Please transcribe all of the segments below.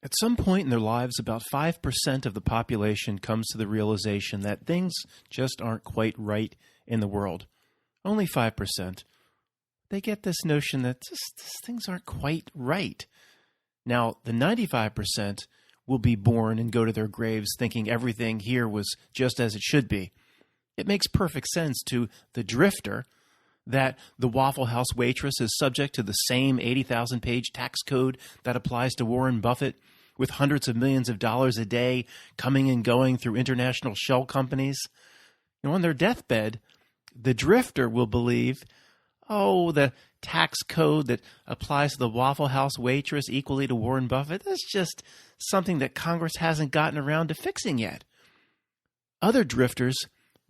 At some point in their lives, about 5% of the population comes to the realization that things just aren't quite right in the world. Only 5%. They get this notion that things aren't quite right. Now, the 95% will be born and go to their graves thinking everything here was just as it should be. It makes perfect sense to the drifter that the Waffle House waitress is subject to the same 80,000-page tax code that applies to Warren Buffett, with hundreds of millions of dollars a day coming and going through international shell companies. On their deathbed, the drifter will believe, the tax code that applies to the Waffle House waitress equally to Warren Buffett, that's just something that Congress hasn't gotten around to fixing yet. Other drifters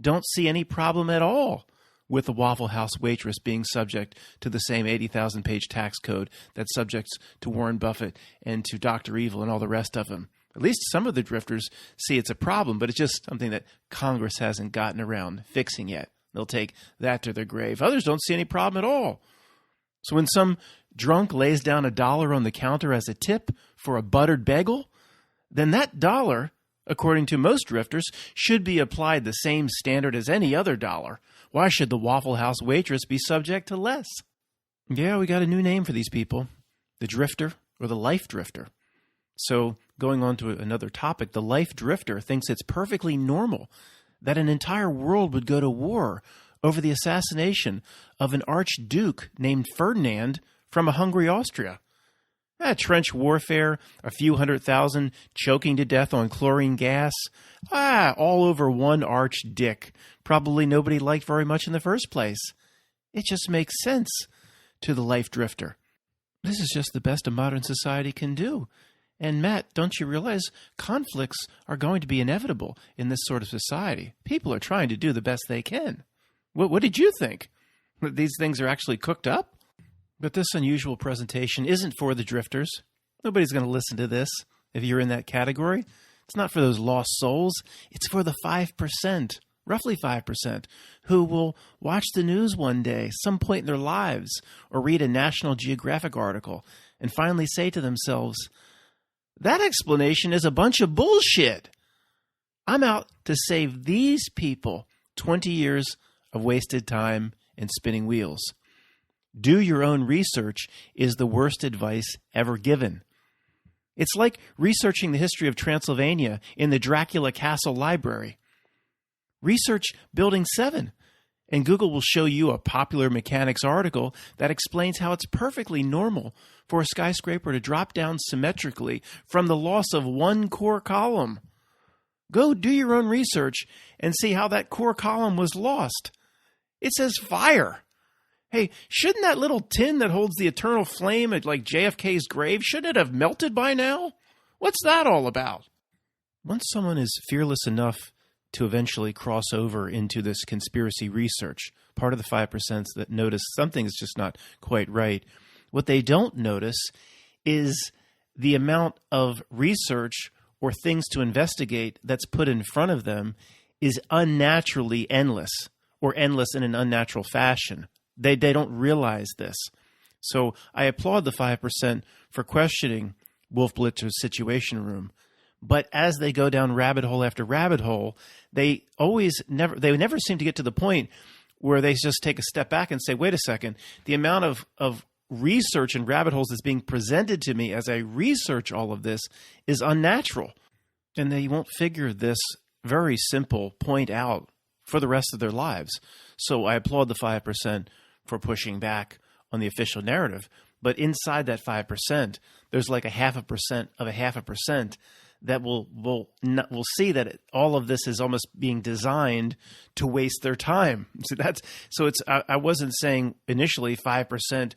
don't see any problem at all with the Waffle House waitress being subject to the same 80,000-page tax code that's subject to Warren Buffett and to Dr. Evil and all the rest of them. At least some of the drifters see it's a problem, but it's just something that Congress hasn't gotten around fixing yet. They'll take that to their grave. Others don't see any problem at all. So when some drunk lays down $1 on the counter as a tip for a buttered bagel, then that dollar, according to most drifters, should be applied the same standard as any other dollar. Why should the Waffle House waitress be subject to less? Yeah, we got a new name for these people, the drifter or the life drifter. So going on to another topic, the life drifter thinks it's perfectly normal that an entire world would go to war over the assassination of an archduke named Ferdinand from a hungry Austria. Trench warfare, a few 100,000 choking to death on chlorine gas. All over one archdick. Probably nobody liked very much in the first place. It just makes sense to the life drifter. This is just the best a modern society can do. And Matt, don't you realize conflicts are going to be inevitable in this sort of society? People are trying to do the best they can. What did you think? These things are actually cooked up? But this unusual presentation isn't for the drifters. Nobody's going to listen to this if you're in that category. It's not for those lost souls. It's for the 5%, roughly 5%, who will watch the news one day, some point in their lives, or read a National Geographic article, and finally say to themselves, that explanation is a bunch of bullshit. I'm out to save these people 20 years of wasted time and spinning wheels. Do your own research is the worst advice ever given. It's like researching the history of Transylvania in the Dracula Castle Library. Research Building 7, and Google will show you a popular mechanics article that explains how it's perfectly normal for a skyscraper to drop down symmetrically from the loss of one core column. Go do your own research and see how that core column was lost. It says fire. Hey, shouldn't that little tin that holds the eternal flame at like JFK's grave, shouldn't it have melted by now? What's that all about? Once someone is fearless enough to eventually cross over into this conspiracy research, part of the 5% that notice something is just not quite right, what they don't notice is the amount of research or things to investigate that's put in front of them is unnaturally endless, or endless in an unnatural fashion. They don't realize this. So I applaud the 5% for questioning Wolf Blitzer's Situation Room. But as they go down rabbit hole after rabbit hole, they never seem to get to the point where they just take a step back and say, wait a second, the amount of research and rabbit holes that's being presented to me as I research all of this is unnatural. And they won't figure this very simple point out for the rest of their lives. So I applaud the 5% for pushing back on the official narrative. But inside that 5%, there's like a 0.5% of a 0.5% that will see that all of this is almost being designed to waste their time. I wasn't saying initially 5%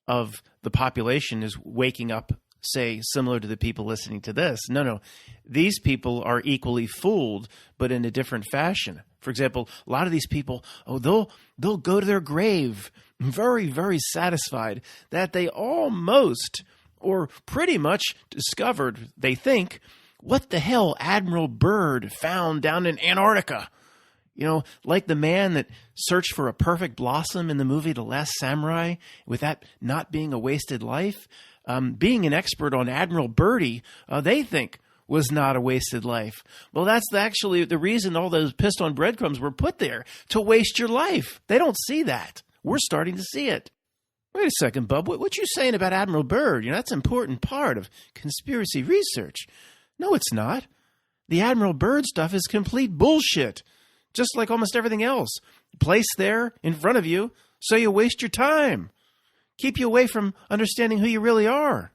of the population is waking up, say, similar to the people listening to this. No. These people are equally fooled, but in a different fashion. For example, a lot of these people, they'll go to their grave very, very satisfied that they almost or pretty much discovered, they think, what the hell Admiral Byrd found down in Antarctica. Like the man that searched for a perfect blossom in the movie The Last Samurai, with that not being a wasted life. being an expert on Admiral Birdie, they think was not a wasted life. Well, that's actually the reason all those pissed on breadcrumbs were put there, to waste your life. They don't see that. We're starting to see it. Wait a second, Bub. What you saying about Admiral Byrd? That's an important part of conspiracy research. No, it's not. The Admiral Byrd stuff is complete bullshit, just like almost everything else. Placed there in front of you so you waste your time. Keep you away from understanding who you really are.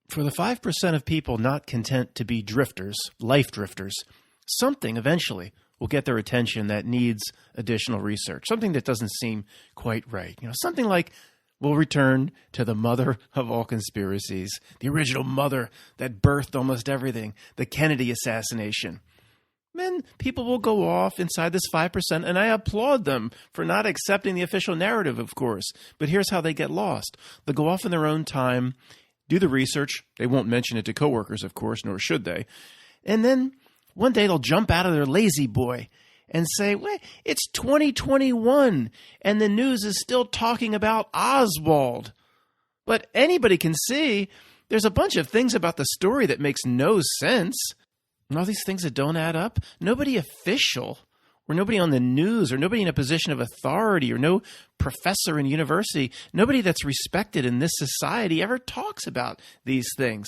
For the 5% of people not content to be drifters, life drifters, something eventually will get their attention that needs additional research, something that doesn't seem quite right. Something like, we'll return to the mother of all conspiracies, the original mother that birthed almost everything, the Kennedy assassination. Then people will go off inside this 5%, and I applaud them for not accepting the official narrative, of course. But here's how they get lost. They'll go off in their own time, do the research. They won't mention it to coworkers, of course, nor should they. And then one day they'll jump out of their lazy boy and say, well, it's 2021, and the news is still talking about Oswald. But anybody can see there's a bunch of things about the story that makes no sense. And all these things that don't add up. Nobody official, or nobody on the news, or nobody in a position of authority, or no professor in university, nobody that's respected in this society ever talks about these things.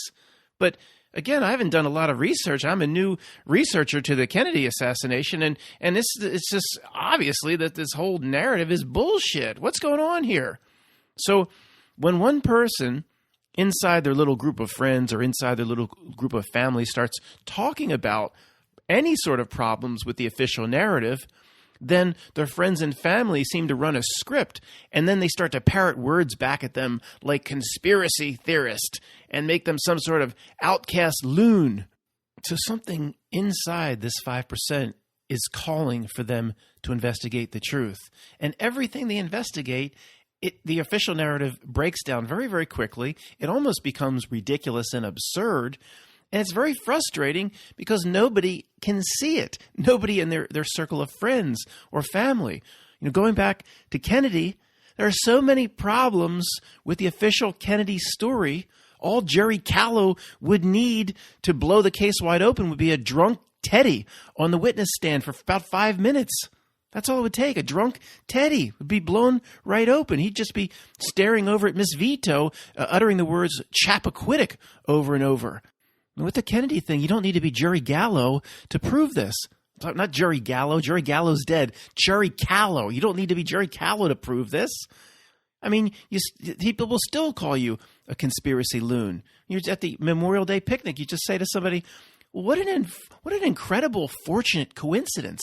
But again, I haven't done a lot of research. I'm a new researcher to the Kennedy assassination, and it's just obviously that this whole narrative is bullshit. What's going on here? So when one person inside their little group of friends or inside their little group of family starts talking about any sort of problems with the official narrative, then their friends and family seem to run a script, and then they start to parrot words back at them like conspiracy theorist and make them some sort of outcast loon. So something inside this 5% is calling for them to investigate the truth. And everything they investigate, the official narrative breaks down very, very quickly. It almost becomes ridiculous and absurd. And it's very frustrating because nobody can see it. Nobody in their circle of friends or family. Going back to Kennedy, there are so many problems with the official Kennedy story. All Jerry Callow would need to blow the case wide open would be a drunk Teddy on the witness stand for about 5 minutes. That's all it would take. A drunk Teddy would be blown right open. He'd just be staring over at Miss Vito, uttering the words Chappaquiddick over and over. And with the Kennedy thing, you don't need to be Jerry Gallo to prove this. Not Jerry Gallo. Jerry Gallo's dead. Jerry Callow. You don't need to be Jerry Callow to prove this. I mean, people will still call you a conspiracy loon. You're at the Memorial Day picnic. You just say to somebody, what an incredible, fortunate coincidence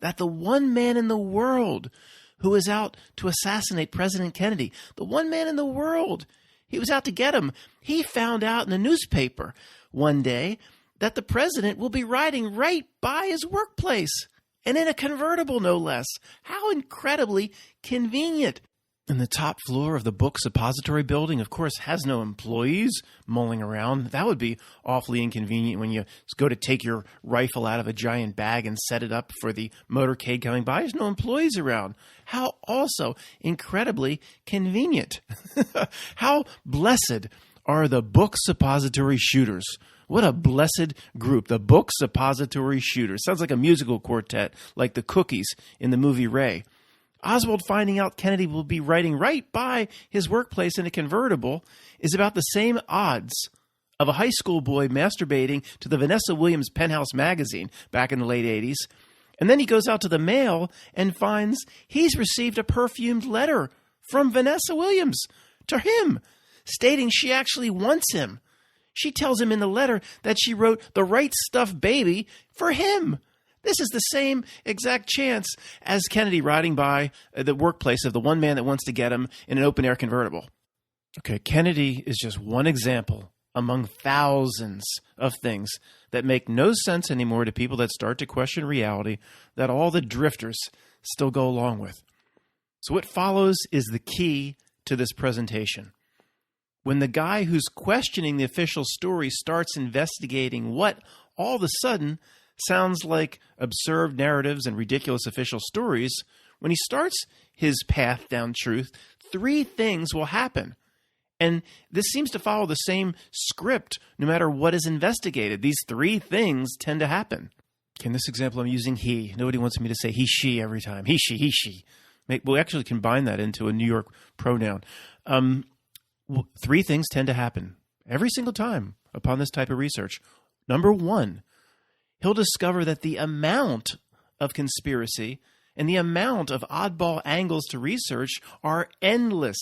that the one man in the world who was out to assassinate President Kennedy, the one man in the world, he was out to get him. He found out in the newspaper one day that the president will be riding right by his workplace, and in a convertible, no less. How incredibly convenient. And the top floor of the book suppository building, of course, has no employees mulling around. That would be awfully inconvenient when you go to take your rifle out of a giant bag and set it up for the motorcade coming by. There's no employees around. How also incredibly convenient. How blessed are the book suppository shooters. What a blessed group, the book suppository shooters. Sounds like a musical quartet, like the Cookies in the movie Ray. Oswald finding out Kennedy will be riding right by his workplace in a convertible is about the same odds of a high school boy masturbating to the Vanessa Williams Penthouse magazine back in the late 80s. And then he goes out to the mail and finds he's received a perfumed letter from Vanessa Williams to him, stating she actually wants him. She tells him in the letter that she wrote the right stuff baby for him. This is the same exact chance as Kennedy riding by the workplace of the one man that wants to get him in an open-air convertible. Okay, Kennedy is just one example among thousands of things that make no sense anymore to people that start to question reality that all the drifters still go along with. So what follows is the key to this presentation. When the guy who's questioning the official story starts investigating what all of a sudden sounds like absurd narratives and ridiculous official stories, when he starts his path down truth, 3 things will happen. And this seems to follow the same script no matter what is investigated. These three things tend to happen. In this example, I'm using he. Nobody wants me to say he, she every time. He, she. We'll actually combine that into a New York pronoun. Three things tend to happen every single time upon this type of research. Number one, he'll discover that the amount of conspiracy and the amount of oddball angles to research are endless.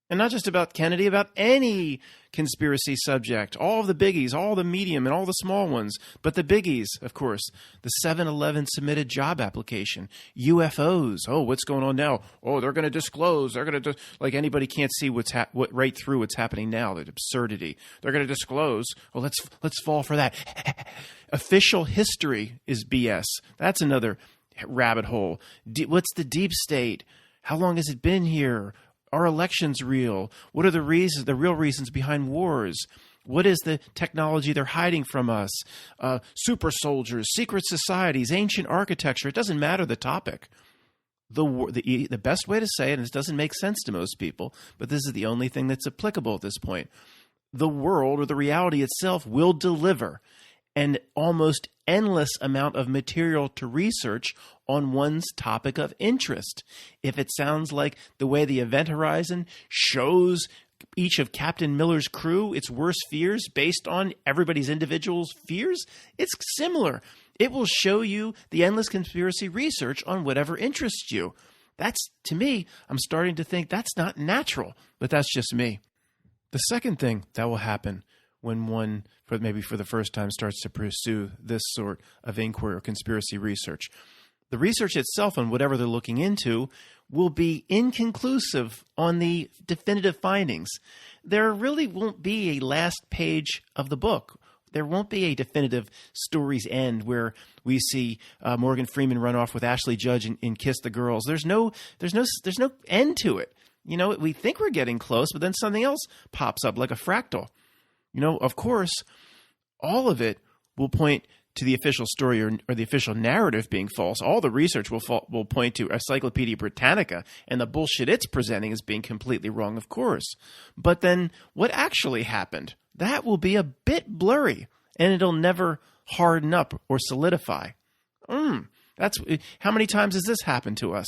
And not just about Kennedy, about any conspiracy subject, all of the biggies, all the medium and all the small ones. But the biggies, of course, the 7-Eleven submitted job application, UFOs. Oh, what's going on now? Oh, they're going to disclose. They're going to like anybody can't see what's right through what's happening now. The absurdity. They're going to disclose. Well, let's fall for that. Official history is BS. That's another rabbit hole. What's the deep state? How long has it been here? Are elections real? What are the reasons, the real reasons behind wars? What is the technology they're hiding from us? Super soldiers, secret societies, ancient architecture. It doesn't matter the topic. The best way to say it, and this doesn't make sense to most people, but this is the only thing that's applicable at this point. The world or the reality itself will deliver an almost endless amount of material to research on one's topic of interest. If it sounds like the way the Event Horizon shows each of Captain Miller's crew its worst fears based on everybody's individual fears, it's similar. It will show you the endless conspiracy research on whatever interests you. That's, to me, I'm starting to think that's not natural, but that's just me. The second thing that will happen when one, maybe for the first time, starts to pursue this sort of inquiry or conspiracy research. The research itself on whatever they're looking into will be inconclusive on the definitive findings. There really won't be a last page of the book. There won't be a definitive story's end where we see Morgan Freeman run off with Ashley Judd and kiss the girls. There's no end to it. You know, we think we're getting close, but then something else pops up like a fractal. You know, of course, all of it will point to the official story or the official narrative being false. All the research will point to Encyclopedia Britannica and the bullshit it's presenting as being completely wrong, of course. But then what actually happened, that will be a bit blurry, and it'll never harden up or solidify. That's how many times has this happened to us?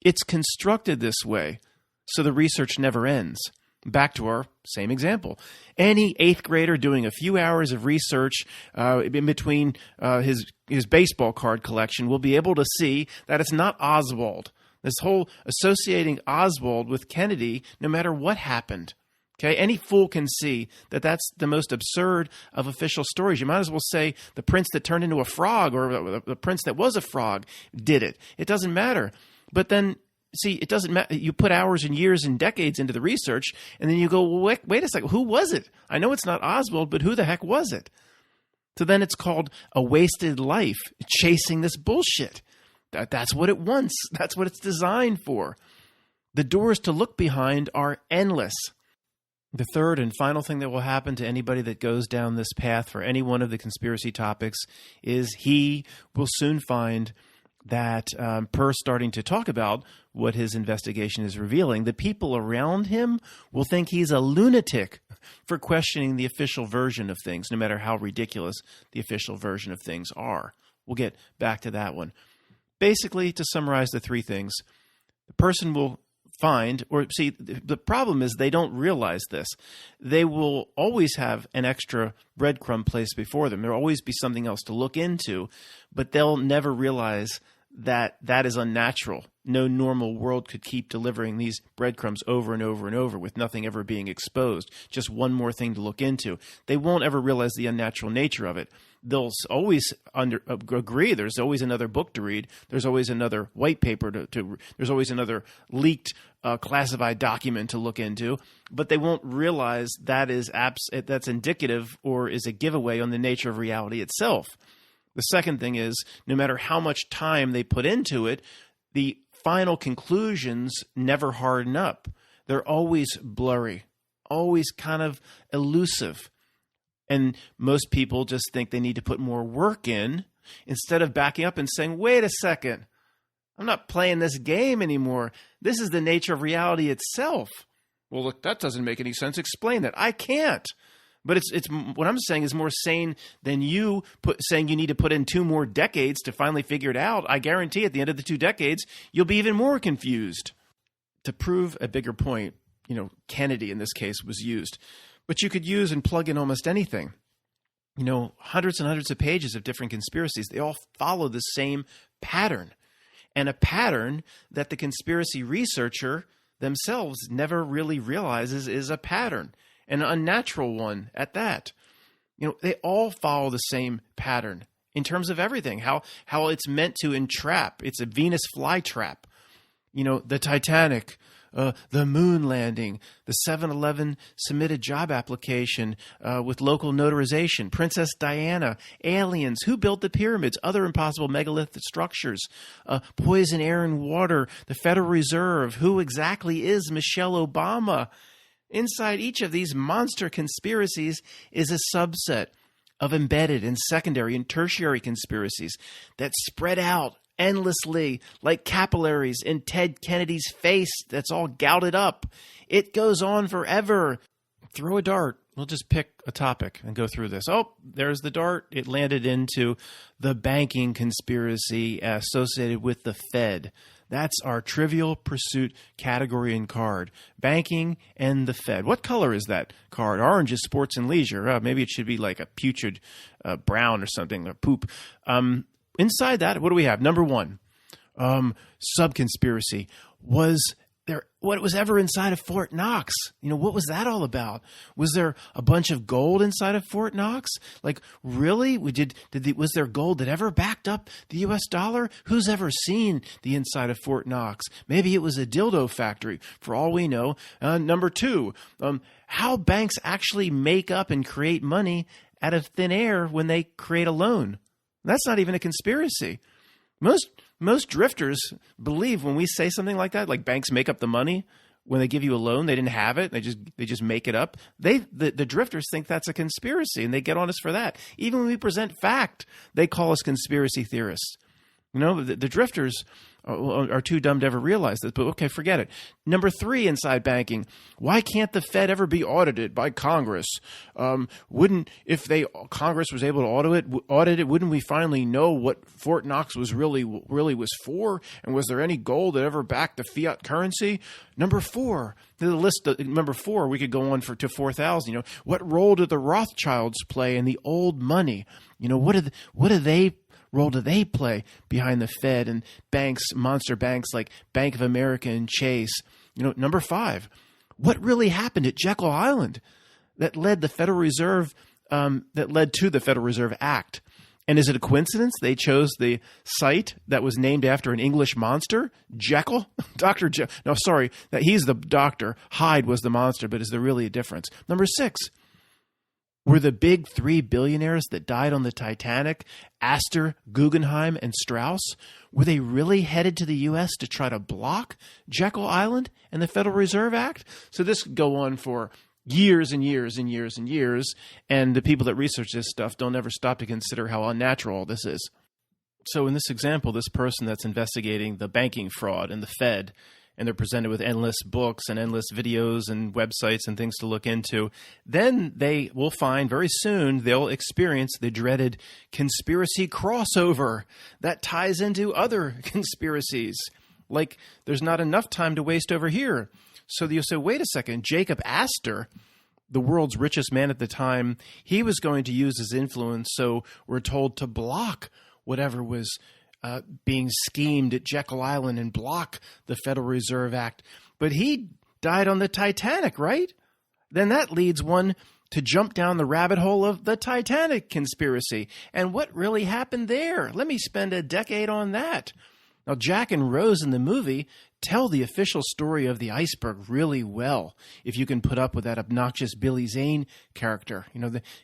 It's constructed this way, so the research never ends. Back to our same example. Any 8th grader doing a few hours of research in between his baseball card collection will be able to see that it's not Oswald. This whole associating Oswald with Kennedy, no matter what happened. Okay, any fool can see that that's the most absurd of official stories. You might as well say the prince that turned into a frog or the prince that was a frog did it. It doesn't matter. But then, see, it doesn't matter. You put hours and years and decades into the research, and then you go, well, wait a second, who was it? I know it's not Oswald, but who the heck was it? So then it's called a wasted life, chasing this bullshit. That's what it wants. That's what it's designed for. The doors to look behind are endless. The third and final thing that will happen to anybody that goes down this path for any one of the conspiracy topics is he will soon find that per starting to talk about what his investigation is revealing, the people around him will think he's a lunatic for questioning the official version of things, no matter how ridiculous the official version of things are. We'll get back to that one. Basically, to summarize the three things, the person will find, or see, the problem is they don't realize this. They will always have an extra breadcrumb placed before them. There will always be something else to look into, but they'll never realize that that is unnatural. No normal world could keep delivering these breadcrumbs over and over and over with nothing ever being exposed. Just one more thing to look into. They won't ever realize the unnatural nature of it. They'll always agree there's always another book to read. There's always another white paper there's always another leaked classified document to look into, but they won't realize that's indicative or is a giveaway on the nature of reality itself. The second thing is, no matter how much time they put into it, the final conclusions never harden up. They're always blurry, always kind of elusive. And most people just think they need to put more work in instead of backing up and saying, wait a second, I'm not playing this game anymore. This is the nature of reality itself. Well, look, that doesn't make any sense. Explain that. I can't. But it's what I'm saying is more sane than you saying you need to put in 2 more decades to finally figure it out. I guarantee at the end of the 2 decades, you'll be even more confused. To prove a bigger point, Kennedy in this case was used. But you could use and plug in almost anything. Hundreds and hundreds of pages of different conspiracies. They all follow the same pattern. And a pattern that the conspiracy researcher themselves never really realizes is a pattern. An unnatural one at that. They all follow the same pattern in terms of everything, how it's meant to entrap. It's a Venus flytrap. The Titanic, the moon landing, the 7-Eleven submitted job application with local notarization, Princess Diana, aliens, who built the pyramids, other impossible megalithic structures, poison air and water, the Federal Reserve, who exactly is Michelle Obama. Inside each of these monster conspiracies is a subset of embedded and secondary and tertiary conspiracies that spread out endlessly like capillaries in Ted Kennedy's face that's all gouted up. It goes on forever. Throw a dart. We'll just pick a topic and go through this. Oh, there's the dart. It landed into the banking conspiracy associated with the Fed. That's our Trivial Pursuit category and card. Banking and the Fed. What color is that card? Orange is sports and leisure. Maybe it should be like a putrid brown or something, or poop. Inside that, what do we have? Number 1, sub-conspiracy. Was there what was ever inside of Fort Knox? What was that all about? Was there a bunch of gold inside of Fort Knox? Like, really? Was there gold that ever backed up the U.S. dollar? Who's ever seen the inside of Fort Knox? Maybe it was a dildo factory, for all we know. Number 2, how banks actually make up and create money out of thin air when they create a loan. That's not even a conspiracy. Most drifters believe when we say something like that, like banks make up the money when they give you a loan, they didn't have it, they just make it up. The drifters think that's a conspiracy, and they get on us for that. Even when we present fact, they call us conspiracy theorists. The drifters are too dumb to ever realize this, but okay, forget it. Number 3 inside banking. Why can't the Fed ever be audited by Congress? If Congress was able to audit it, wouldn't we finally know what Fort Knox was really was for? And was there any gold that ever backed the fiat currency? Number 4, the list. Number 4, we could go on to 4,000. What role did the Rothschilds play in the old money? Role do they play behind the Fed and banks, monster banks like Bank of America and Chase? Number 5, what really happened at Jekyll Island that led to the Federal Reserve Act? And is it a coincidence they chose the site that was named after an English monster, Jekyll? Dr. Jekyll. No, sorry, that he's the doctor. Hyde was the monster, but is there really a difference? Number 6. Were the big 3 billionaires that died on the Titanic, Astor, Guggenheim, and Strauss, were they really headed to the U.S. to try to block Jekyll Island and the Federal Reserve Act? So this could go on for years and years and years and years, and the people that research this stuff don't ever stop to consider how unnatural all this is. So in this example, this person that's investigating the banking fraud and the Fed, and they're presented with endless books and endless videos and websites and things to look into, then they will find very soon they'll experience the dreaded conspiracy crossover that ties into other conspiracies. Like, there's not enough time to waste over here. So you'll say, wait a second, Jacob Astor, the world's richest man at the time, he was going to use his influence, so we're told, to block whatever was being schemed at Jekyll Island and block the Federal Reserve Act. But he died on the Titanic, right? Then that leads one to jump down the rabbit hole of the Titanic conspiracy. And what really happened there? Let me spend a decade on that. Now, Jack and Rose in the movie tell the official story of the iceberg really well, if you can put up with that obnoxious Billy Zane character.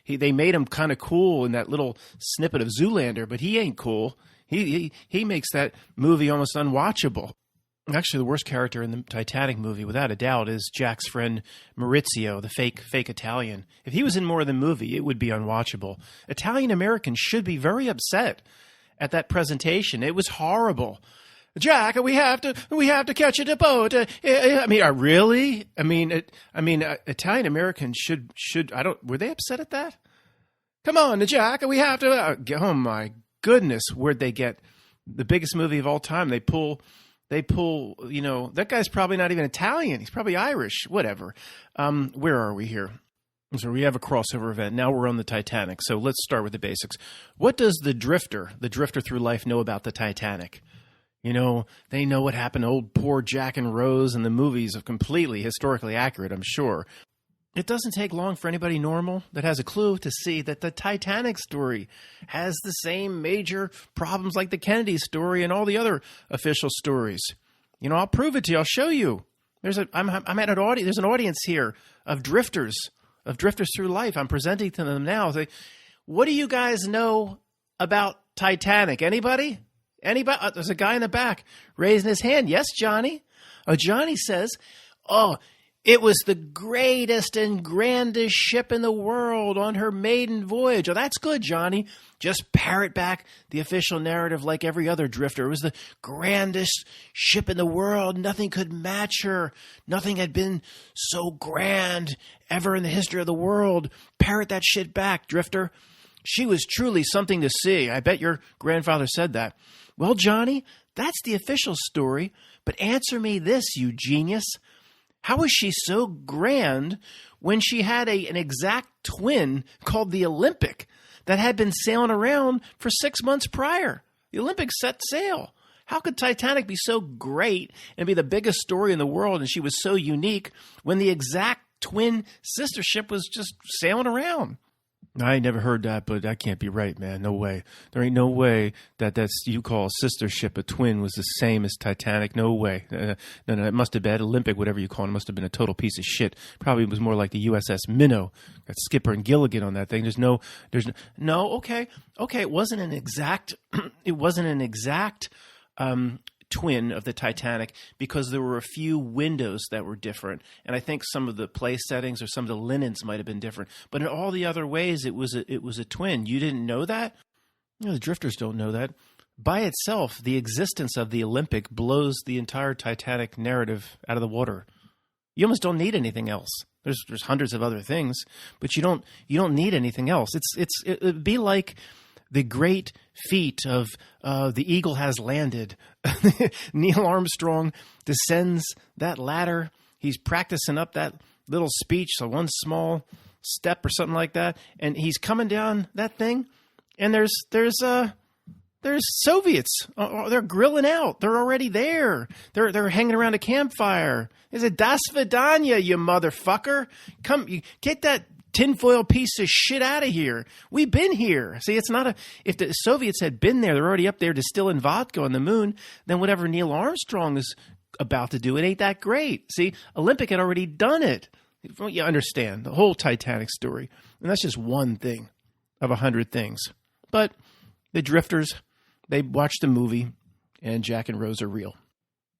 They made him kind of cool in that little snippet of Zoolander, but he ain't cool. He makes that movie almost unwatchable. Actually, the worst character in the Titanic movie, without a doubt, is Jack's friend Maurizio, the fake Italian. If he was in more of the movie, it would be unwatchable. Italian Americans should be very upset at that presentation. It was horrible. Jack, we have to catch a boat. Really? Italian Americans should. Were they upset at that? Come on, Jack, we have to. Oh my goodness, where'd they get the biggest movie of all time? They pull. That guy's probably not even Italian. He's probably Irish. Whatever. Where are we here? So we have a crossover event. Now we're on the Titanic. So let's start with the basics. What does the drifter through life, know about the Titanic? They know what happened to old poor Jack and Rose, and the movies are completely historically accurate, I'm sure. It doesn't take long for anybody normal that has a clue to see that the Titanic story has the same major problems like the Kennedy story and all the other official stories. I'll prove it to you. I'll show you. I'm at an audience. There's an audience here of drifters through life. I'm presenting to them now. Say, what do you guys know about Titanic? Anybody? There's a guy in the back raising his hand. Yes, Johnny. Johnny says, it was the greatest and grandest ship in the world on her maiden voyage. That's good, Johnny. Just parrot back the official narrative like every other drifter. It was the grandest ship in the world. Nothing could match her. Nothing had been so grand ever in the history of the world. Parrot that shit back, drifter. She was truly something to see. I bet your grandfather said that. Well, Johnny, that's the official story. But answer me this, you genius. How was she so grand when she had an exact twin called the Olympic that had been sailing around for 6 months prior? The Olympic set sail. How could Titanic be so great and be the biggest story in the world, and she was so unique when the exact twin sister ship was just sailing around? I never heard that, but that can't be right, man. No way. There ain't no way that's you call a sister ship a twin was the same as Titanic. No way. No, it must have been Olympic, whatever you call it. It must have been a total piece of shit. Probably was more like the USS Minnow. Got Skipper and Gilligan on that thing. Okay. It wasn't an exact twin of the Titanic because there were a few windows that were different, and I think some of the place settings or some of the linens might have been different, but in all the other ways it was a twin. You didn't know that? The drifters don't know that. By itself, the existence of the Olympic blows the entire Titanic narrative out of the water. You almost don't need anything else. There's hundreds of other things, but you don't need anything else. It'd be like the great feat of the eagle has landed. Neil Armstrong descends that ladder. He's practicing up that little speech, so one small step or something like that, and he's coming down that thing, and there's Soviets. They're grilling out. They're already there. They're hanging around a campfire. They said, "Das Vidanya, you motherfucker! Come, get that tinfoil piece of shit out of here. We've been here." See, if the Soviets had been there, they're already up there distilling vodka on the moon, then whatever Neil Armstrong is about to do, it ain't that great. See, Olympic had already done it. You understand the whole Titanic story. And that's just one thing of 100 things. But the drifters, they watched the movie, and Jack and Rose are real.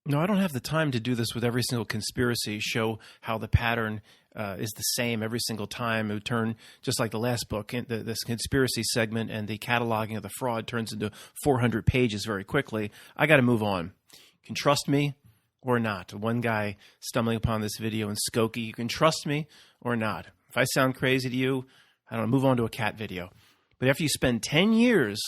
No, I don't have the time to do this with every single conspiracy, show how the pattern is the same every single time. It would turn, just like the last book, this conspiracy segment and the cataloging of the fraud turns into 400 pages very quickly. I got to move on. You can trust me or not. One guy stumbling upon this video in Skokie, you can trust me or not. If I sound crazy to you, I don't know, move on to a cat video. But after you spend 10 years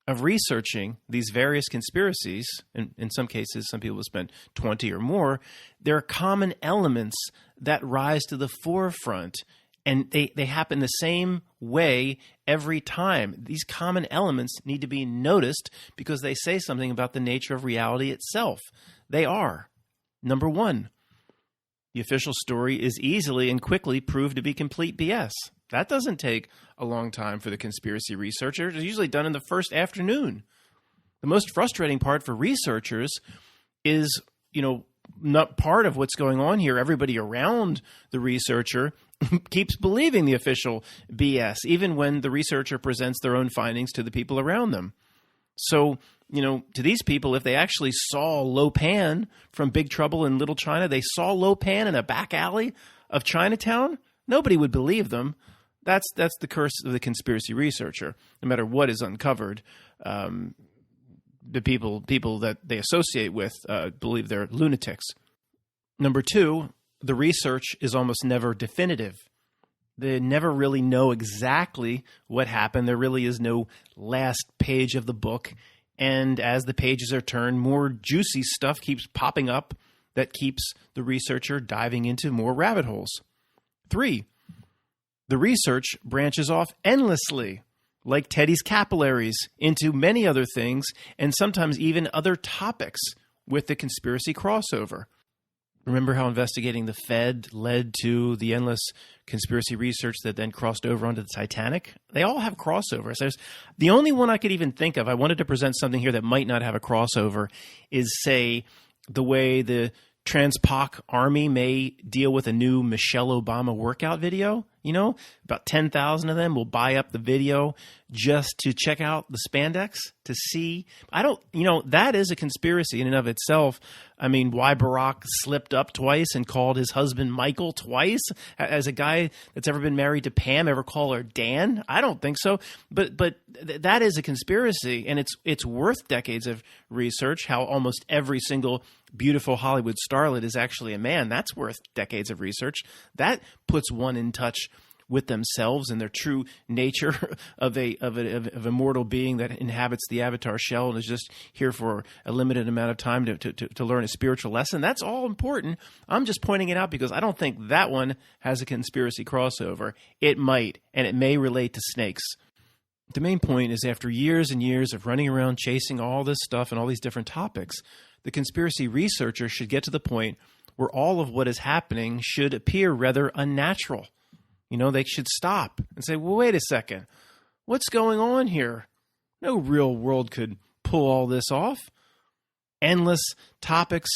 of researching these various conspiracies, and in some cases, some people will spend 20 or more, there are common elements that rise to the forefront, and they happen the same way every time. These common elements need to be noticed because they say something about the nature of reality itself. They are, number one, the official story is easily and quickly proved to be complete BS. That doesn't take a long time for the conspiracy researchers. It's usually done in the first afternoon. The most frustrating part for researchers is, not part of what's going on here. Everybody around the researcher keeps believing the official BS, even when the researcher presents their own findings to the people around them. So, to these people, if they actually saw Lo Pan from Big Trouble in Little China, they saw Lo Pan in a back alley of Chinatown, nobody would believe them. That's the curse of the conspiracy researcher. No matter what is uncovered, the people that they associate with believe they're lunatics. Number two, the research is almost never definitive. They never really know exactly what happened. There really is no last page of the book. And as the pages are turned, more juicy stuff keeps popping up that keeps the researcher diving into more rabbit holes. 3, the research branches off endlessly, like Teddy's capillaries, into many other things and sometimes even other topics with the conspiracy crossover. Remember how investigating the Fed led to the endless conspiracy research that then crossed over onto the Titanic? They all have crossovers. The only one I could even think of, I wanted to present something here that might not have a crossover, is, say, the way the Trans-Pac Army may deal with a new Michelle Obama workout video. You know, about 10,000 of them will buy up the video just to check out the spandex to see. That is a conspiracy in and of itself. I mean, why Barack slipped up twice and called his husband Michael twice? As a guy that's ever been married to Pam, ever call her Dan? I don't think so. But that is a conspiracy, and it's worth decades of research. How almost every single beautiful Hollywood starlet is actually a man. That's worth decades of research. That puts one in touch with themselves and their true nature of a mortal being that inhabits the avatar shell and is just here for a limited amount of time to learn a spiritual lesson. That's all important. I'm just pointing it out because I don't think that one has a conspiracy crossover. It might, and it may relate to snakes. The main point is, after years and years of running around chasing all this stuff and all these different topics, the conspiracy researcher should get to the point where all of what is happening should appear rather unnatural. You know, they should stop and say, well, wait a second. What's going on here? No real world could pull all this off. Endless topics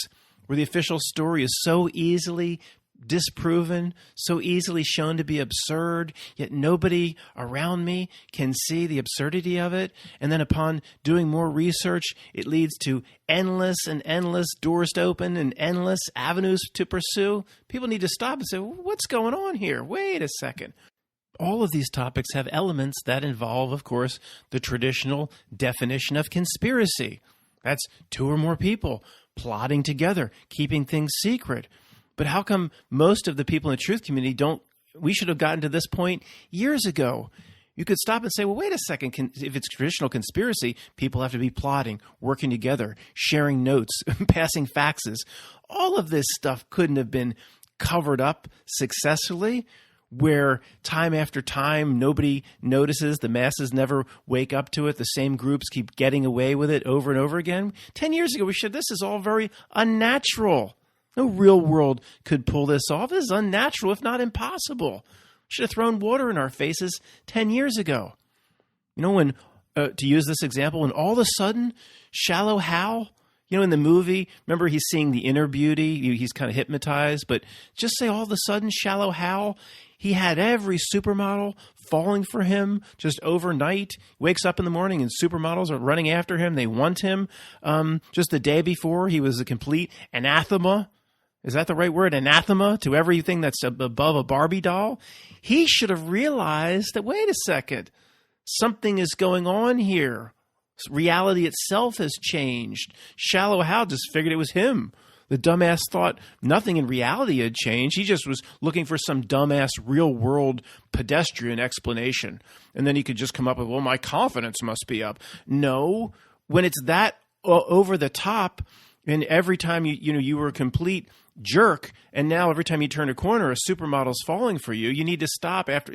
where the official story is so easily disproven, so easily shown to be absurd, yet nobody around me can see the absurdity of it. And then upon doing more research, it leads to endless and endless doors to open and endless avenues to pursue. People need to stop and say, what's going on here? Wait a second. All of these topics have elements that involve, of course, the traditional definition of conspiracy. That's two or more people plotting together, keeping things secret. But how come most of the people in the truth community don't? We should have gotten to this point years ago. You could stop and say, well, wait a second. If it's traditional conspiracy, people have to be plotting, working together, sharing notes, passing faxes. All of this stuff couldn't have been covered up successfully, where time after time nobody notices, the masses never wake up to it, the same groups keep getting away with it over and over again. 10 years ago, this is all very unnatural. No real world could pull this off. This is unnatural, if not impossible. Should have thrown water in our faces 10 years ago. You know, when, to use this example, when all of a sudden, Shallow Hal, you know, in the movie, remember he's seeing the inner beauty, he's kind of hypnotized, but just say all of a sudden, Shallow Hal, he had every supermodel falling for him just overnight. Wakes up in the morning and supermodels are running after him. They want him. Just the day before, he was a complete anathema. Is that the right word? Anathema to everything that's above a Barbie doll. He should have realized that, wait a second, something is going on here. Reality itself has changed. Shallow Hal just figured it was him. The dumbass thought nothing in reality had changed. He just was looking for some dumbass real-world pedestrian explanation. And then he could just come up with, well, my confidence must be up. No, when it's that over the top, and every time you were a complete jerk, and now every time you turn a corner, a supermodel's falling for you, you need to stop after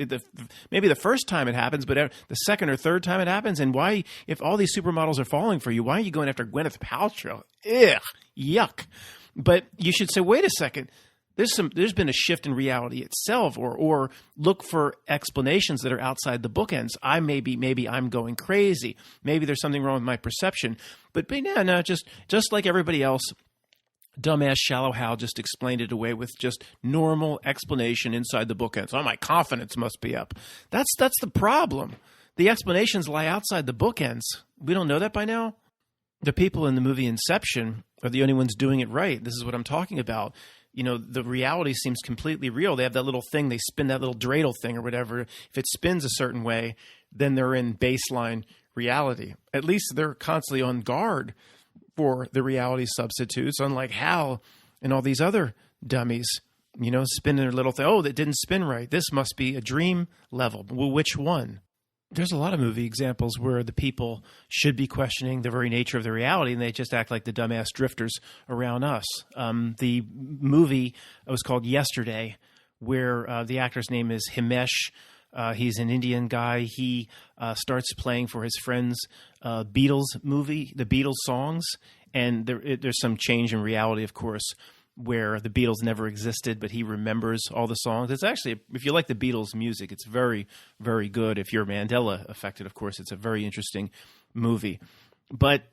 maybe the first time it happens, but the second or third time it happens. And why, if all these supermodels are falling for you, why are you going after Gwyneth Paltrow? Ugh, yuck. But you should say, wait a second, there's been a shift in reality itself, or look for explanations that are outside the bookends. Maybe I'm going crazy. Maybe there's something wrong with my perception. But no, just like everybody else, dumbass Shallow Hal just explained it away with just normal explanation inside the bookends. Oh, my confidence must be up. That's the problem. The explanations lie outside the bookends. We don't know that by now? The people in the movie Inception are the only ones doing it right. This is what I'm talking about. You know, the reality seems completely real. They have that little thing, they spin that little dreidel thing or whatever. If it spins a certain way, then they're in baseline reality. At least they're constantly on guard for the reality substitutes, unlike Hal and all these other dummies, spinning their little thing. Oh, that didn't spin right. This must be a dream level. Well, which one? There's a lot of movie examples where the people should be questioning the very nature of the reality, and they just act like the dumbass drifters around us. The movie was called Yesterday, where the actor's name is Himesh. He's an Indian guy. He starts playing for his friend's Beatles movie, the Beatles songs, and there's some change in reality, of course, where the Beatles never existed, but he remembers all the songs. It's actually, if you like the Beatles music, it's very, very good. If you're Mandela affected, of course, it's a very interesting movie. But,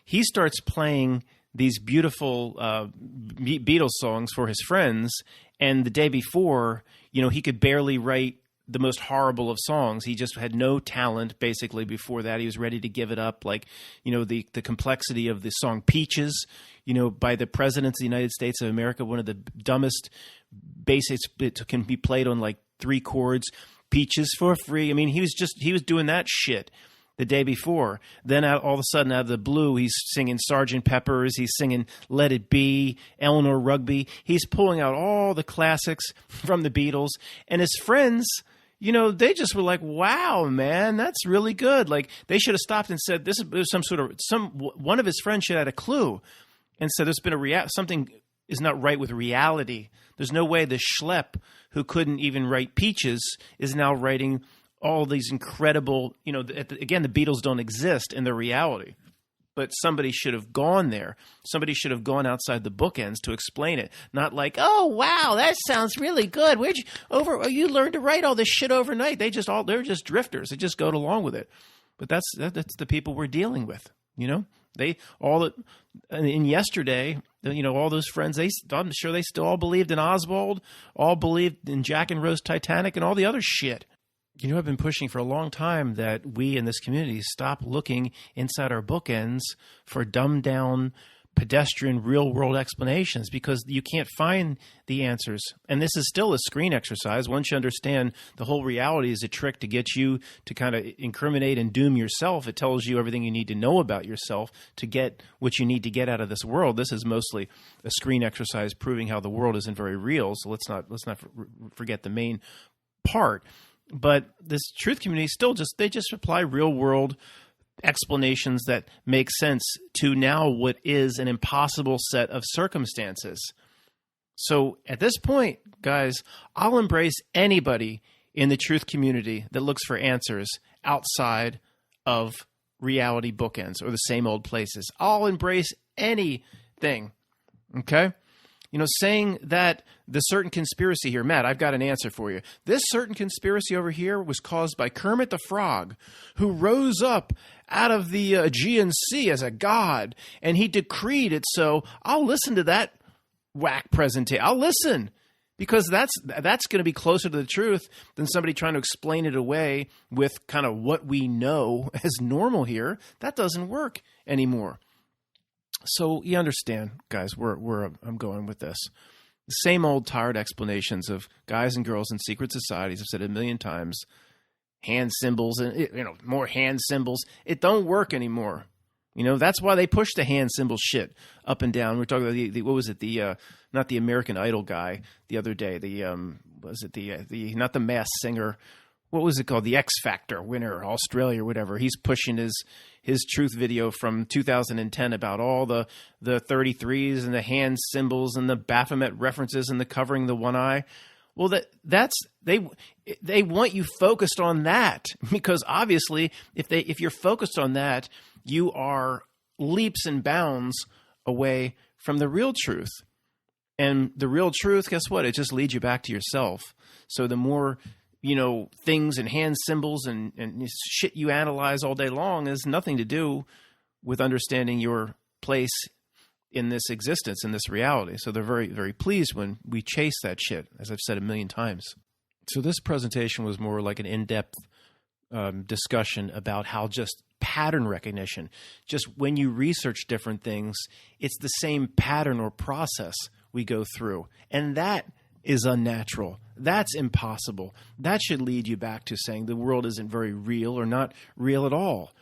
he starts playing these beautiful Beatles songs for his friends, and the day before, he could barely write the most horrible of songs. He just had no talent, basically, before that. He was ready to give it up. Like, the complexity of the song Peaches, by the presidents of the United States of America, one of the dumbest basics. It can be played on like 3 chords. Peaches for free. I mean, he was doing that shit the day before. Then all of a sudden, out of the blue, he's singing Sgt. Pepper's. He's singing Let It Be, Eleanor Rigby. He's pulling out all the classics from the Beatles. And his friends, they just were like, wow, man, that's really good. Like, they should have stopped and said, this is one of his friends should have had a clue and said, there's been something is not right with reality. There's no way the schlep who couldn't even write Peaches is now writing all these incredible, again, the Beatles don't exist in their reality. But somebody should have gone there. Somebody should have gone outside the bookends to explain it. Not like, oh, wow, that sounds really good. You learned to write all this shit overnight. They're just drifters. They just go along with it. But that's the people we're dealing with, in Yesterday, all those friends, I'm sure they still all believed in Oswald, all believed in Jack and Rose Titanic and all the other shit. I've been pushing for a long time that we in this community stop looking inside our bookends for dumbed down, pedestrian, real world explanations, because you can't find the answers. And this is still a screen exercise. Once you understand the whole reality is a trick to get you to kind of incriminate and doom yourself, it tells you everything you need to know about yourself to get what you need to get out of this world. This is mostly a screen exercise proving how the world isn't very real. So let's not forget the main part. But this truth community they just apply real world explanations that make sense to now what is an impossible set of circumstances. So at this point, guys, I'll embrace anybody in the truth community that looks for answers outside of reality bookends or the same old places. I'll embrace anything. Okay? Saying that the certain conspiracy here, Matt, I've got an answer for you. This certain conspiracy over here was caused by Kermit the Frog, who rose up out of the Aegean Sea as a god, and he decreed it so. I'll listen to that whack presentation. I'll listen, because that's going to be closer to the truth than somebody trying to explain it away with kind of what we know as normal here. That doesn't work anymore. So you understand, guys, where I'm going with this. The same old tired explanations of guys and girls in secret societies. I've said it a million times. Hand symbols and more hand symbols. It don't work anymore. That's why they push the hand symbol shit up and down. We're talking about what was it? Not the American Idol guy the other day. Not the Masked Singer. What was it called? The X Factor winner, Australia or whatever. He's pushing his truth video from 2010 about all the 33s and the hand symbols and the Baphomet references and the covering the one eye. Well, they want you focused on that, because obviously if you're focused on that, you are leaps and bounds away from the real truth. And the real truth, guess what? It just leads you back to yourself. So the more things and hand symbols and shit you analyze all day long has nothing to do with understanding your place in this existence, in this reality. So they're very, very pleased when we chase that shit, as I've said a million times. So this presentation was more like an in-depth discussion about how just pattern recognition, just when you research different things, it's the same pattern or process we go through. And that is unnatural. That's impossible. That should lead you back to saying the world isn't very real or not real at all.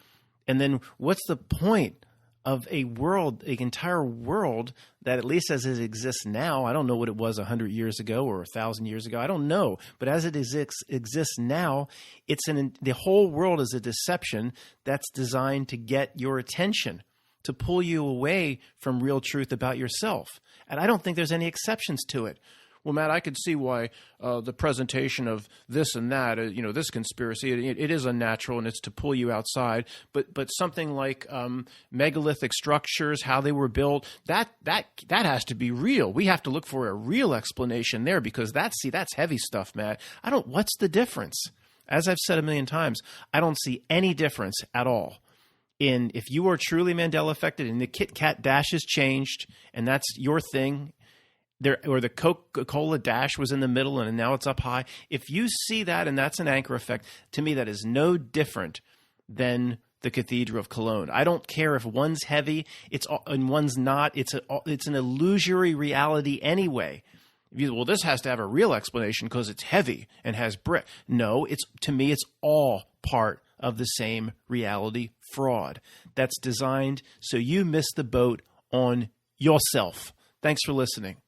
And then what's the point of a world, an entire world that, at least as it exists now, I don't know what it was 100 years ago or 1,000 years ago, I don't know, but as it exists now, the whole world is a deception that's designed to get your attention, to pull you away from real truth about yourself. And I don't think there's any exceptions to it. Well, Matt, I could see why the presentation of this and that, this conspiracy, it is unnatural and it's to pull you outside. But something like megalithic structures, how they were built, that has to be real. We have to look for a real explanation there, because that's heavy stuff, Matt. What's the difference? As I've said a million times, I don't see any difference at all in if you are truly Mandela affected and the Kit Kat Dash has changed and that's your thing. Or the Coca-Cola Dash was in the middle and now it's up high. If you see that and that's an anchor effect, to me that is no different than the Cathedral of Cologne. I don't care if one's heavy and one's not. It's an illusory reality anyway. This has to have a real explanation because it's heavy and has brick. No, to me it's all part of the same reality fraud that's designed so you miss the boat on yourself. Thanks for listening.